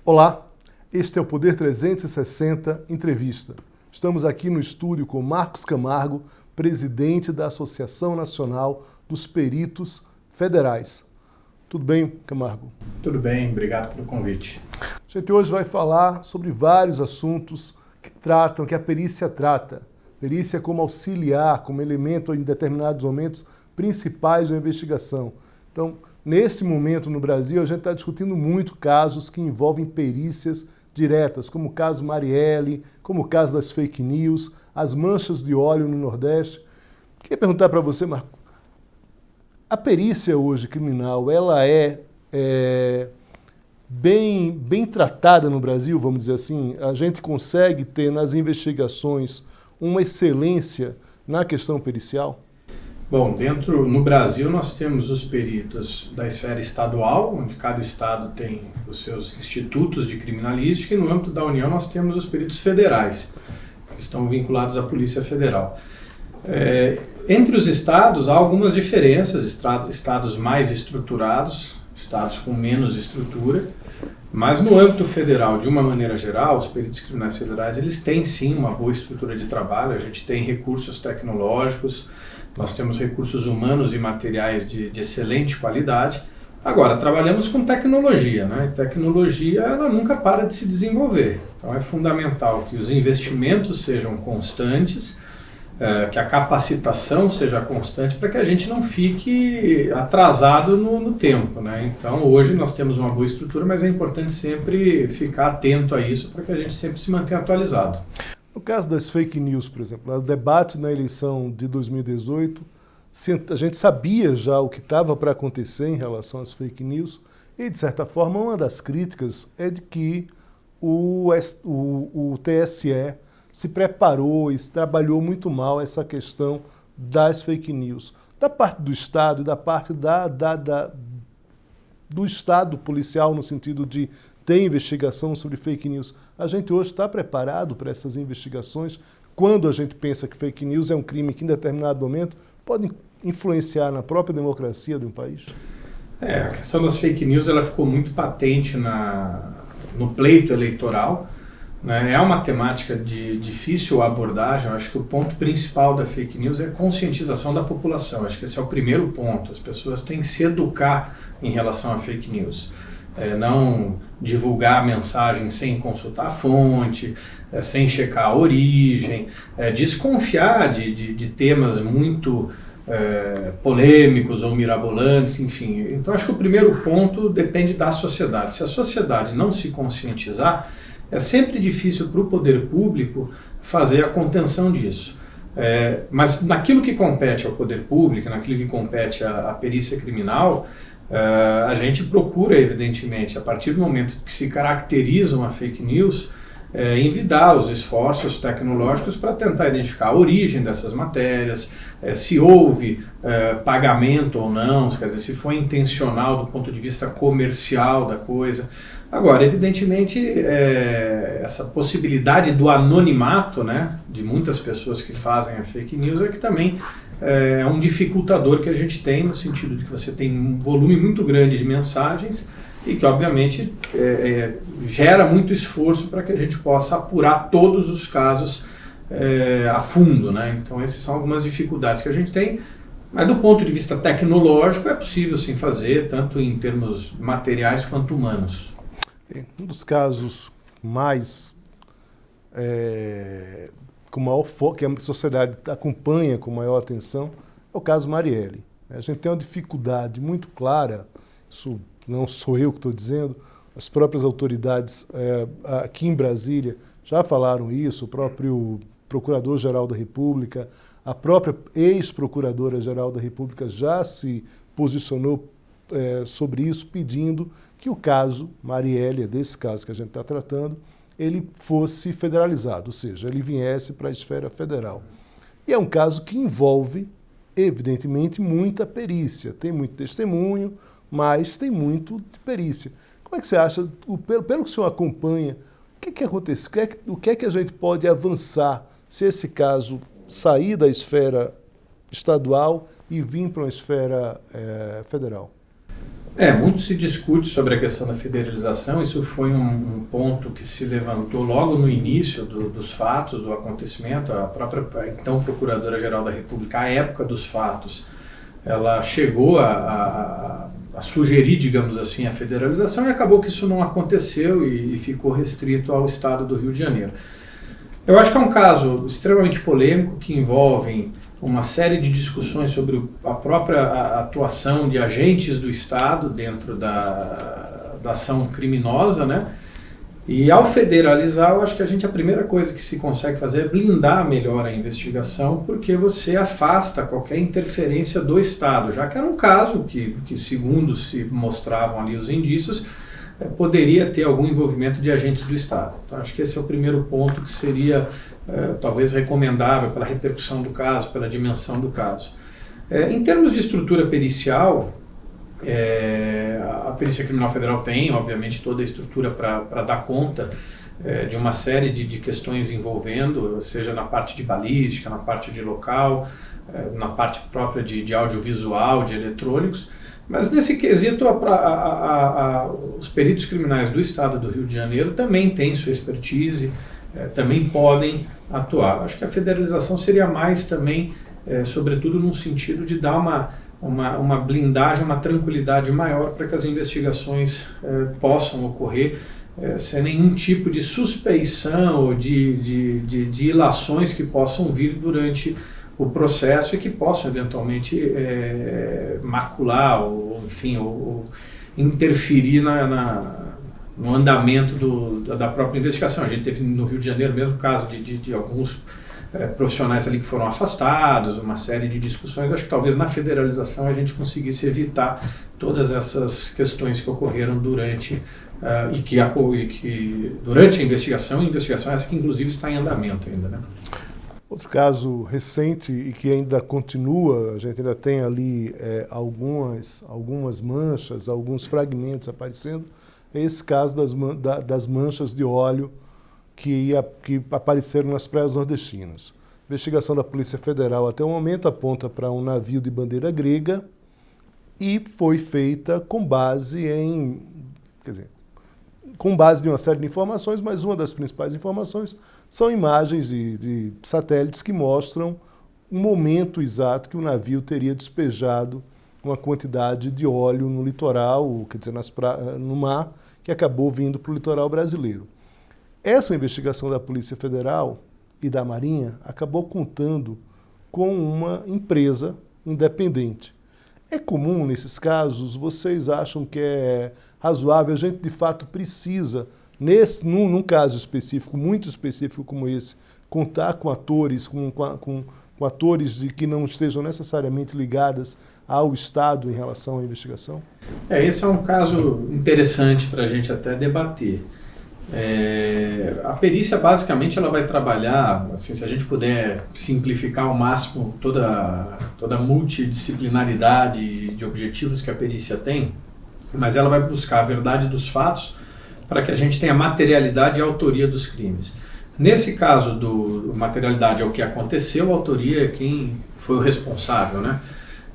Olá, este é o Poder 360 Entrevista. Estamos aqui no estúdio com Marcos Camargo, presidente da Associação Nacional dos Peritos Federais. Tudo bem, Camargo? Tudo bem, obrigado pelo convite. A gente hoje vai falar sobre vários assuntos que a perícia trata. Perícia como auxiliar, como elemento em determinados momentos principais da investigação. Então, nesse momento no Brasil, a gente está discutindo muito casos que envolvem perícias diretas, como o caso Marielle, como o caso das fake news, as manchas de óleo no Nordeste. Queria perguntar para você, Marco, a perícia hoje criminal, ela é bem tratada no Brasil, vamos dizer assim? A gente consegue ter nas investigações uma excelência na questão pericial? Bom, no Brasil nós temos os peritos da esfera estadual, onde cada estado tem os seus institutos de criminalística, e no âmbito da União nós temos os peritos federais, que estão vinculados à Polícia Federal. Entre os estados há algumas diferenças, estados mais estruturados, estados com menos estrutura, mas no âmbito federal, de uma maneira geral, os peritos criminais federais, eles têm sim uma boa estrutura de trabalho, a gente tem recursos tecnológicos, nós temos recursos humanos e materiais de excelente qualidade. Agora, trabalhamos com tecnologia, né? Tecnologia, ela nunca para de se desenvolver. Então é fundamental que os investimentos sejam constantes, que a capacitação seja constante para que a gente não fique atrasado no tempo, né? Então hoje nós temos uma boa estrutura, mas é importante sempre ficar atento a isso para que a gente sempre se mantenha atualizado. No caso das fake news, por exemplo, o debate na eleição de 2018, a gente sabia já o que estava para acontecer em relação às fake news e, de certa forma, uma das críticas é de que o TSE se preparou e trabalhou muito mal essa questão das fake news. Da parte do Estado e da parte do Estado policial, no sentido de ter investigação sobre fake news, a gente hoje está preparado para essas investigações quando a gente pensa que fake news é um crime que em determinado momento pode influenciar na própria democracia de um país? A questão das fake news ela ficou muito patente no pleito eleitoral. É uma temática de difícil abordagem. Eu acho que o ponto principal da fake news é a conscientização da população. Eu acho que esse é o primeiro ponto. As pessoas têm que se educar em relação a fake news. Não divulgar a mensagem sem consultar a fonte, sem checar a origem, desconfiar de temas muito polêmicos ou mirabolantes, enfim. Então acho que o primeiro ponto depende da sociedade. Se a sociedade não se conscientizar, é sempre difícil para o poder público fazer a contenção disso. Mas naquilo que compete ao poder público, naquilo que compete à perícia criminal, a gente procura, evidentemente, a partir do momento que se caracteriza uma fake news, envidar os esforços tecnológicos para tentar identificar a origem dessas matérias, se houve pagamento ou não, quer dizer, se foi intencional do ponto de vista comercial da coisa. Agora, evidentemente, essa possibilidade do anonimato, né, de muitas pessoas que fazem a fake news é que também é um dificultador que a gente tem, no sentido de que você tem um volume muito grande de mensagens e que, obviamente, gera muito esforço para que a gente possa apurar todos os casos a fundo, né? Então, essas são algumas dificuldades que a gente tem, mas do ponto de vista tecnológico é possível sim fazer, tanto em termos materiais quanto humanos. Um dos casos mais com maior foco, que a sociedade acompanha com maior atenção, é o caso Marielle. A gente tem uma dificuldade muito clara, isso não sou eu que estou dizendo, as próprias autoridades aqui em Brasília já falaram isso, o próprio Procurador-Geral da República, a própria ex-Procuradora-Geral da República já se posicionou sobre isso, pedindo que o caso Marielle, desse caso que a gente está tratando, ele fosse federalizado, ou seja, ele viesse para a esfera federal. E é um caso que envolve, evidentemente, muita perícia. Tem muito testemunho, mas tem muito de perícia. Como é que você acha, pelo que o senhor acompanha, o que acontece? O que é que a gente pode avançar se esse caso sair da esfera estadual e vir para uma esfera federal? Muito se discute sobre a questão da federalização. Isso foi um ponto que se levantou logo no início dos fatos, do acontecimento. A própria, então, Procuradora-Geral da República, à época dos fatos, ela chegou a sugerir, digamos assim, a federalização, e acabou que isso não aconteceu e ficou restrito ao estado do Rio de Janeiro. Eu acho que é um caso extremamente polêmico, que envolve uma série de discussões sobre a própria atuação de agentes do Estado dentro da ação criminosa, né? E ao federalizar, eu acho que a primeira coisa que se consegue fazer é blindar melhor a investigação, porque você afasta qualquer interferência do Estado, já que era um caso que segundo se mostravam ali os indícios, poderia ter algum envolvimento de agentes do Estado. Então, acho que esse é o primeiro ponto que seria talvez recomendável pela repercussão do caso, pela dimensão do caso. Em termos de estrutura pericial, a Perícia Criminal Federal tem, obviamente, toda a estrutura para dar conta de uma série de questões envolvendo, seja na parte de balística, na parte de local, na parte própria de audiovisual, de eletrônicos. Mas nesse quesito, os peritos criminais do Estado do Rio de Janeiro também têm sua expertise, também podem atuar. Acho que a federalização seria mais também, sobretudo num sentido de dar uma blindagem, uma tranquilidade maior para que as investigações possam ocorrer sem nenhum tipo de suspeição ou de ilações que possam vir durante o processo e que possam eventualmente macular ou enfim, ou interferir no andamento da própria investigação. A gente teve no Rio de Janeiro o mesmo caso de alguns profissionais ali que foram afastados, uma série de discussões. Acho que talvez na federalização a gente conseguisse evitar todas essas questões que ocorreram durante durante a investigação essa que inclusive está em andamento ainda, né? Outro caso recente e que ainda continua, a gente ainda tem ali algumas manchas, alguns fragmentos aparecendo, é esse caso das manchas de óleo que apareceram nas praias nordestinas. A investigação da Polícia Federal até o momento aponta para um navio de bandeira grega e foi feita com base em uma série de informações, mas uma das principais informações são imagens de satélites que mostram o momento exato que o navio teria despejado uma quantidade de óleo no litoral, quer dizer, no mar, que acabou vindo para o litoral brasileiro. Essa investigação da Polícia Federal e da Marinha acabou contando com uma empresa independente. É comum nesses casos? Vocês acham que é razoável? A gente de fato precisa, num caso específico, muito específico como esse, contar com atores, com atores que não estejam necessariamente ligados ao Estado em relação à investigação? Esse é um caso interessante para a gente até debater. A perícia basicamente ela vai trabalhar, assim, se a gente puder simplificar ao máximo toda a multidisciplinaridade de objetivos que a perícia tem, mas ela vai buscar a verdade dos fatos para que a gente tenha materialidade e autoria dos crimes. Nesse caso do materialidade é o que aconteceu, a autoria é quem foi o responsável, né?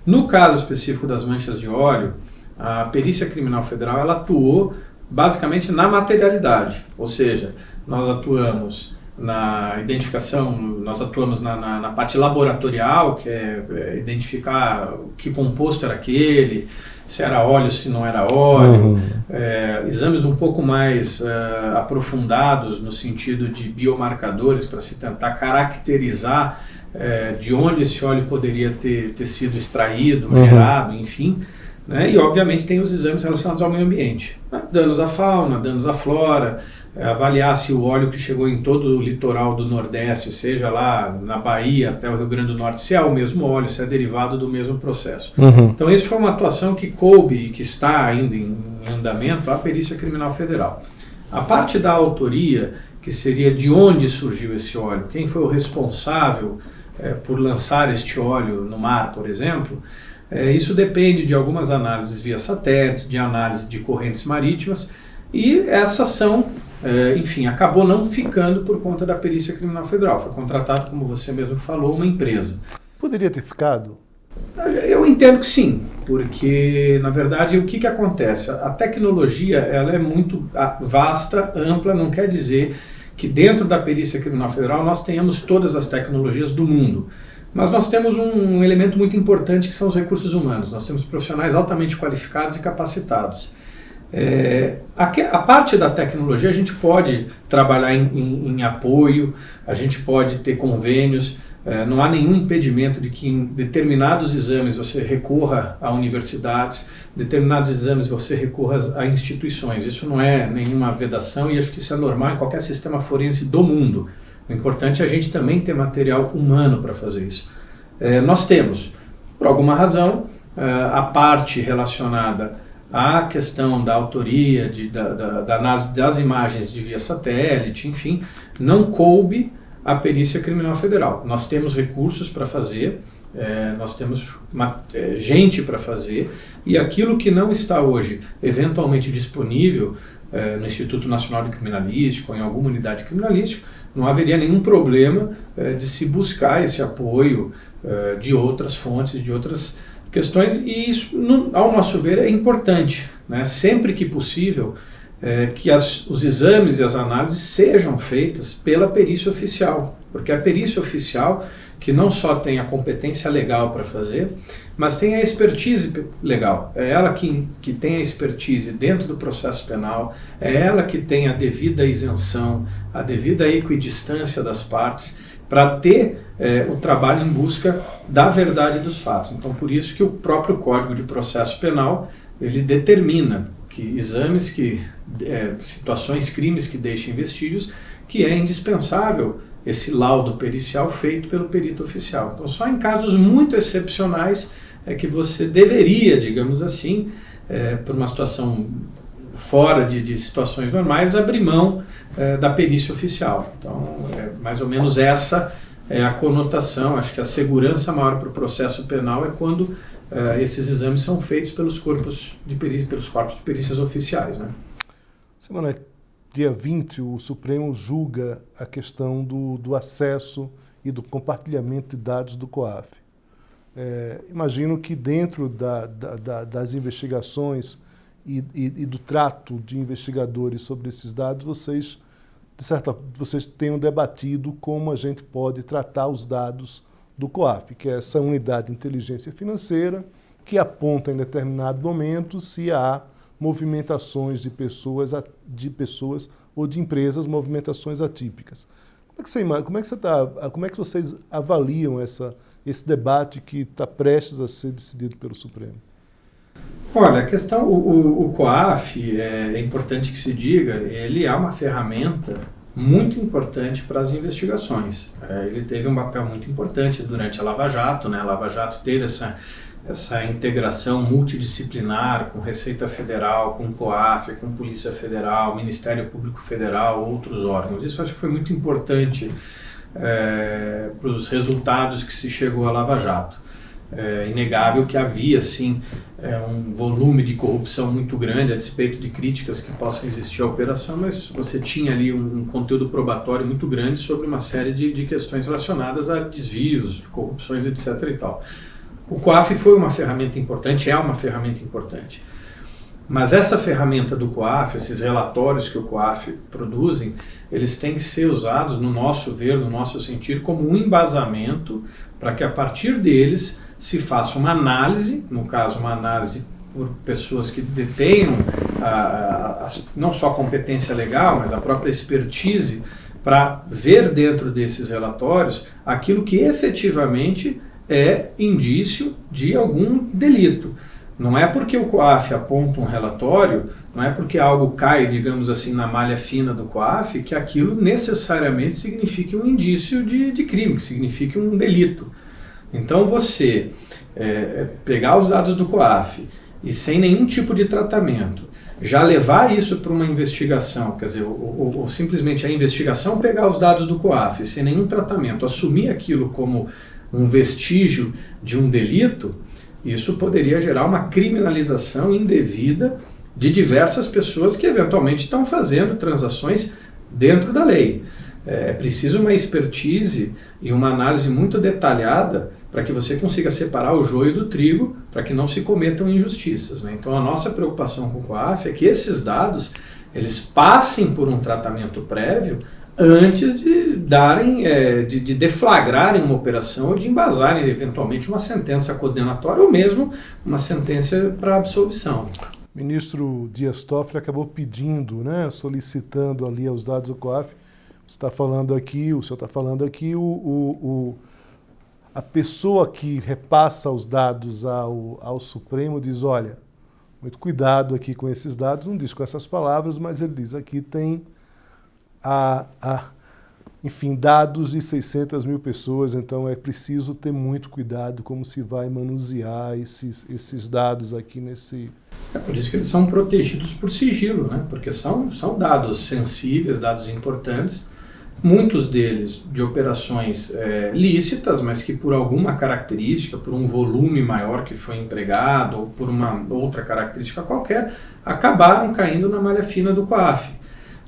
No caso específico das manchas de óleo, a Perícia Criminal Federal ela atuou basicamente na materialidade, ou seja, nós atuamos na identificação, nós atuamos na parte laboratorial, que é identificar que composto era aquele, se era óleo, se não era óleo, exames um pouco mais aprofundados no sentido de biomarcadores para se tentar caracterizar de onde esse óleo poderia ter sido extraído, gerado, enfim. Né? E obviamente tem os exames relacionados ao meio ambiente, né? Danos à fauna, danos à flora, avaliar se o óleo que chegou em todo o litoral do Nordeste, seja lá na Bahia até o Rio Grande do Norte, se é o mesmo óleo, se é derivado do mesmo processo. Então isso foi uma atuação que coube e que está ainda em andamento à Perícia Criminal Federal. A parte da autoria, que seria de onde surgiu esse óleo, quem foi o responsável por lançar este óleo no mar, por exemplo, isso depende de algumas análises via satélite, de análise de correntes marítimas, e essa ação, enfim, acabou não ficando por conta da Perícia Criminal Federal. Foi contratado, como você mesmo falou, uma empresa. Poderia ter ficado? Eu entendo que sim, porque, na verdade, o que acontece? A tecnologia ela é muito vasta, ampla, não quer dizer que dentro da Perícia Criminal Federal nós tenhamos todas as tecnologias do mundo. Mas nós temos um elemento muito importante que são os recursos humanos. Nós temos profissionais altamente qualificados e capacitados. A parte da tecnologia a gente pode trabalhar em apoio, a gente pode ter convênios, não há nenhum impedimento de que em determinados exames você recorra a universidades, determinados exames você recorra a instituições. Isso não é nenhuma vedação e acho que isso é normal em qualquer sistema forense do mundo. O importante é a gente também ter material humano para fazer isso. Nós temos, por alguma razão, a parte relacionada à questão da autoria, das imagens de via satélite, enfim, não coube a Perícia Criminal Federal. Nós temos recursos para fazer, nós temos gente para fazer, e aquilo que não está hoje eventualmente disponível no Instituto Nacional de Criminalística ou em alguma unidade criminalística, não haveria nenhum problema de se buscar esse apoio de outras fontes, de outras questões, e isso, ao nosso ver, é importante, né? Sempre que possível, que os exames e as análises sejam feitas pela perícia oficial, porque a perícia oficial, que não só tem a competência legal para fazer, mas tem a expertise legal. É ela que tem a expertise dentro do processo penal, é ela que tem a devida isenção, a devida equidistância das partes, para ter o trabalho em busca da verdade dos fatos. Então, por isso que o próprio Código de Processo Penal, ele determina que exames, situações, crimes que deixem vestígios, que é indispensável esse laudo pericial feito pelo perito oficial. Então, só em casos muito excepcionais é que você deveria, digamos assim, por uma situação fora de situações normais, abrir mão da perícia oficial. Então, mais ou menos essa é a conotação. Acho que a segurança maior para o processo penal é quando esses exames são feitos pelos corpos de perícias oficiais, né? Semana dia 20, o Supremo julga a questão do acesso e do compartilhamento de dados do COAF. Imagino que dentro das investigações e do trato de investigadores sobre esses dados, vocês tenham debatido como a gente pode tratar os dados do COAF, que é essa unidade de inteligência financeira que aponta em determinado momento se há movimentações de pessoas ou de empresas, movimentações atípicas. Como é que vocês avaliam esse debate que está prestes a ser decidido pelo Supremo? Olha, a questão, o COAF, é importante que se diga, ele é uma ferramenta muito importante para as investigações. Ele teve um papel muito importante durante a Lava Jato, né? A Lava Jato teve essa integração multidisciplinar com Receita Federal, com COAF, com Polícia Federal, Ministério Público Federal, outros órgãos. Isso acho que foi muito importante para os resultados que se chegou à Lava Jato. É inegável que havia, sim, um volume de corrupção muito grande, a despeito de críticas que possam existir à operação, mas você tinha ali um conteúdo probatório muito grande sobre uma série de questões relacionadas a desvios, corrupções, etc. e tal. O COAF foi uma ferramenta importante, é uma ferramenta importante. Mas essa ferramenta do COAF, esses relatórios que o COAF produzem, eles têm que ser usados, no nosso ver, no nosso sentir, como um embasamento para que a partir deles se faça uma análise, no caso uma análise por pessoas que detenham não só a competência legal, mas a própria expertise, para ver dentro desses relatórios aquilo que efetivamente é indício de algum delito. Não é porque o COAF aponta um relatório, não é porque algo cai, digamos assim, na malha fina do COAF, que aquilo necessariamente signifique um indício de crime, que signifique um delito. Então você pegar os dados do COAF e sem nenhum tipo de tratamento, já levar isso para uma investigação, quer dizer, ou simplesmente a investigação pegar os dados do COAF sem nenhum tratamento, assumir aquilo como um vestígio de um delito, isso poderia gerar uma criminalização indevida de diversas pessoas que eventualmente estão fazendo transações dentro da lei. É preciso uma expertise e uma análise muito detalhada para que você consiga separar o joio do trigo, para que não se cometam injustiças, né? Então a nossa preocupação com o COAF é que esses dados eles passem por um tratamento prévio antes de darem, de deflagrarem uma operação ou de embasarem eventualmente uma sentença condenatória ou mesmo uma sentença para absolvição. O ministro Dias Toffoli acabou pedindo, né, solicitando ali os dados do COAF. Você está falando aqui, o senhor está falando aqui, a pessoa que repassa os dados ao Supremo diz, olha, muito cuidado aqui com esses dados, não diz com essas palavras, mas ele diz aqui tem enfim, dados de 600 mil pessoas, então é preciso ter muito cuidado como se vai manusear esses dados aqui nesse... É por isso que eles são protegidos por sigilo, né? Porque são dados sensíveis, dados importantes, muitos deles de operações lícitas, mas que por alguma característica, por um volume maior que foi empregado ou por uma outra característica qualquer, acabaram caindo na malha fina do COAF.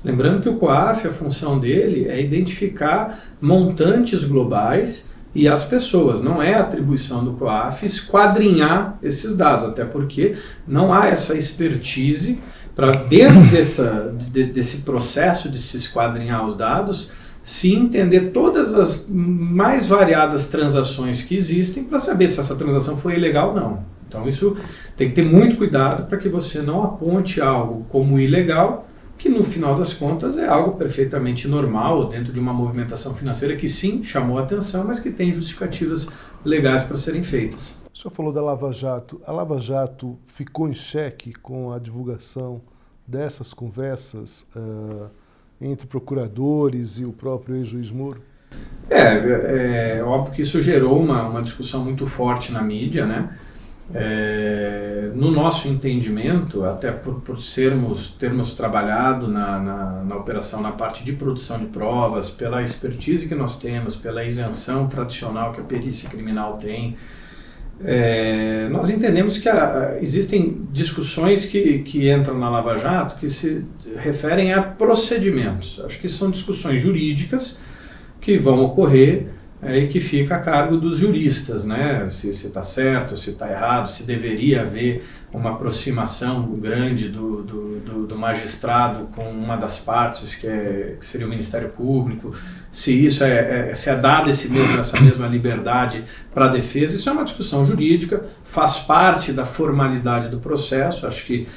Lembrando que o COAF, a função dele é identificar montantes globais e as pessoas. Não é atribuição do COAF esquadrinhar esses dados, até porque não há essa expertise para, dentro desse processo de se esquadrinhar os dados, se entender todas as mais variadas transações que existem para saber se essa transação foi ilegal ou não. Então isso tem que ter muito cuidado para que você não aponte algo como ilegal, que no final das contas é algo perfeitamente normal dentro de uma movimentação financeira que sim, chamou a atenção, mas que tem justificativas legais para serem feitas. O senhor falou da Lava Jato. A Lava Jato ficou em xeque com a divulgação dessas conversas entre procuradores e o próprio ex-juiz Moro? É óbvio que isso gerou uma discussão muito forte na mídia, né? No nosso entendimento, até por termos trabalhado na operação na parte de produção de provas, pela expertise que nós temos, pela isenção tradicional que a perícia criminal tem, nós entendemos que existem discussões que entram na Lava Jato que se referem a procedimentos. Acho que são discussões jurídicas que vão ocorrer e que fica a cargo dos juristas, né? Se está certo, se está errado, se deveria haver uma aproximação grande do magistrado com uma das partes, que seria o Ministério Público, se isso se é dada essa mesma liberdade para a defesa. Isso é uma discussão jurídica, faz parte da formalidade do processo, acho que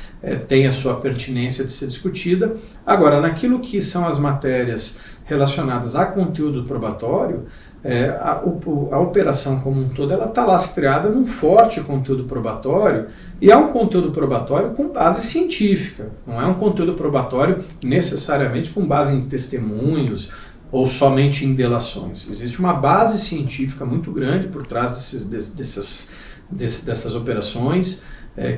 tem a sua pertinência de ser discutida. Agora, naquilo que são as matérias relacionadas a conteúdo probatório, a operação como um todo está lastreada num forte conteúdo probatório, e é um conteúdo probatório com base científica, não é um conteúdo probatório necessariamente com base em testemunhos ou somente em delações. Existe uma base científica muito grande por trás dessas operações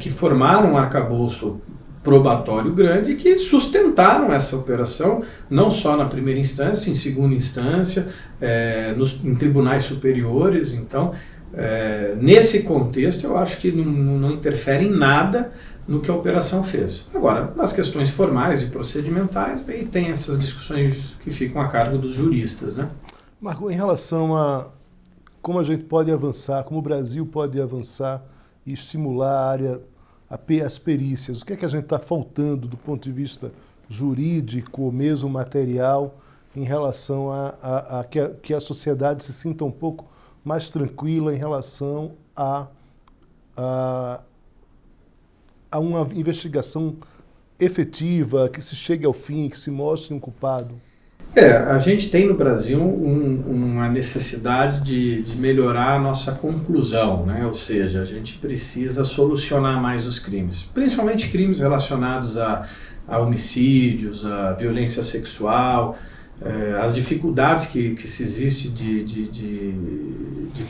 que formaram um arcabouço probatório grande, que sustentaram essa operação, não só na primeira instância, em segunda instância, em tribunais superiores. Então, nesse contexto, eu acho que não interfere em nada no que a operação fez. Agora, nas questões formais e procedimentais, aí tem essas discussões que ficam a cargo dos juristas, né? Marco, em relação a como a gente pode avançar, como o Brasil pode avançar e estimular a área as perícias, o que é que a gente está faltando do ponto de vista jurídico ou mesmo material em relação a que a sociedade se sinta um pouco mais tranquila em relação a uma investigação efetiva, que se chegue ao fim, que se mostre um culpado? A gente tem no Brasil uma necessidade de melhorar a nossa conclusão, né? Ou seja, a gente precisa solucionar mais os crimes, principalmente crimes relacionados a homicídios, a violência sexual, as dificuldades que se existe de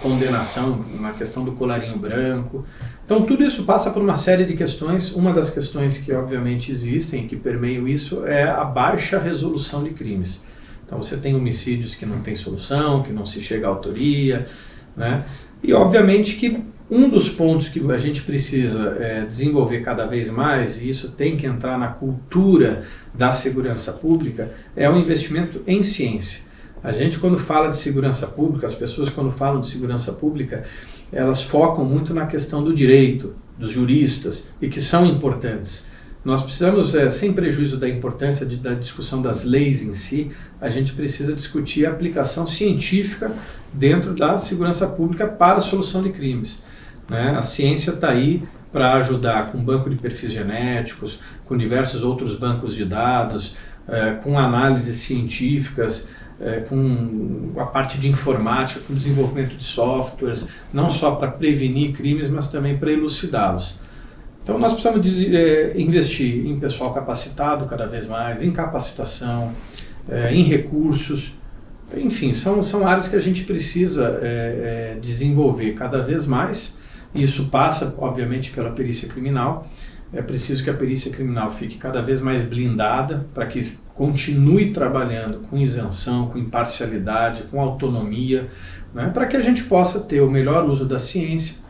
condenação na questão do colarinho branco. Então tudo isso passa por uma série de questões. Uma das questões que obviamente existem e que permeiam isso é a baixa resolução de crimes. Então você tem homicídios que não tem solução, que não se chega à autoria, né? E obviamente que Um dos pontos que a gente precisa desenvolver cada vez mais, e isso tem que entrar na cultura da segurança pública, é o investimento em ciência. A gente, quando fala de segurança pública, as pessoas, quando falam de segurança pública, elas focam muito na questão do direito, dos juristas, e que são importantes. Nós precisamos, sem prejuízo da importância da discussão das leis em si, a gente precisa discutir a aplicação científica dentro da segurança pública para a solução de crimes. Né? A ciência está aí para ajudar com banco de perfis genéticos, com diversos outros bancos de dados, com análises científicas, com a parte de informática, com desenvolvimento de softwares, não só para prevenir crimes, mas também para elucidá-los. Então nós precisamos investir em pessoal capacitado cada vez mais, em capacitação, em recursos, enfim, são áreas que a gente precisa desenvolver cada vez mais. Isso passa, obviamente, pela perícia criminal. É preciso que a perícia criminal fique cada vez mais blindada para que continue trabalhando com isenção, com imparcialidade, com autonomia, né, para que a gente possa ter o melhor uso da ciência,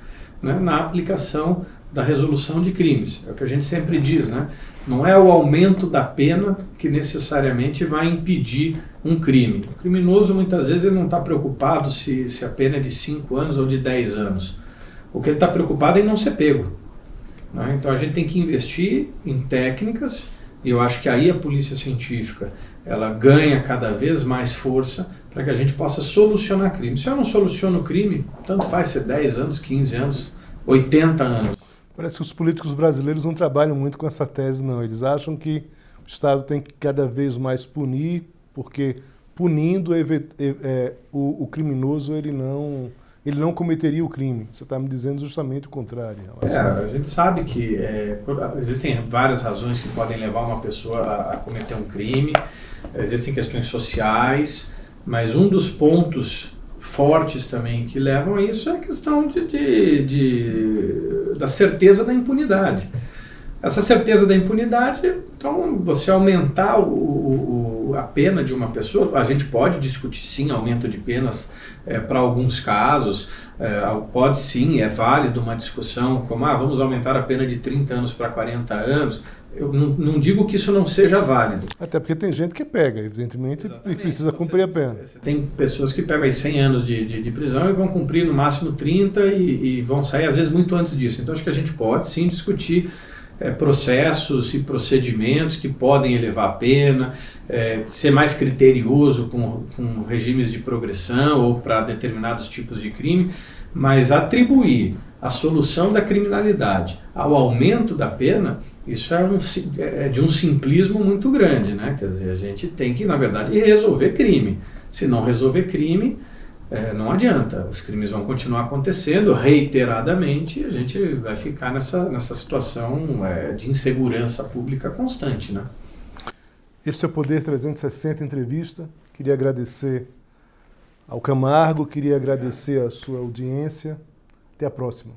né, na aplicação da resolução de crimes. É o que a gente sempre diz, né? Não é o aumento da pena que necessariamente vai impedir um crime. O criminoso, muitas vezes, ele não está preocupado se a pena é de 5 anos ou de 10 anos. O que ele está preocupado é em não ser pego. Né? Então a gente tem que investir em técnicas, e eu acho que aí a polícia científica ela ganha cada vez mais força para que a gente possa solucionar crime. Se eu não soluciono o crime, tanto faz ser 10 anos, 15 anos, 80 anos. Parece que os políticos brasileiros não trabalham muito com essa tese, não. Eles acham que o Estado tem que cada vez mais punir, porque punindo o criminoso ele não cometeria o crime. Você está me dizendo justamente o contrário. A gente sabe que existem várias razões que podem levar uma pessoa a cometer um crime, existem questões sociais, mas um dos pontos fortes também que levam a isso é a questão da certeza da impunidade. Essa certeza da impunidade, então, você aumentar a pena de uma pessoa, a gente pode discutir sim aumento de penas para alguns casos, pode sim, é válido uma discussão como, vamos aumentar a pena de 30 anos para 40 anos, eu não digo que isso não seja válido. Até porque tem gente que pega, evidentemente, e precisa cumprir a pena. Tem pessoas que pegam aí 100 anos de prisão e vão cumprir no máximo 30 e vão sair às vezes muito antes disso. Então acho que a gente pode sim discutir processos e procedimentos que podem elevar a pena, ser mais criterioso com regimes de progressão ou para determinados tipos de crime, mas atribuir a solução da criminalidade ao aumento da pena, isso é de um simplismo muito grande, né? Quer dizer, a gente tem que, na verdade, resolver crime. Se não resolver crime, não adianta. Os crimes vão continuar acontecendo reiteradamente e a gente vai ficar nessa situação de insegurança pública constante, né? Este é o Poder 360 Entrevista. Queria agradecer ao Camargo, queria agradecer a sua audiência. Até a próxima.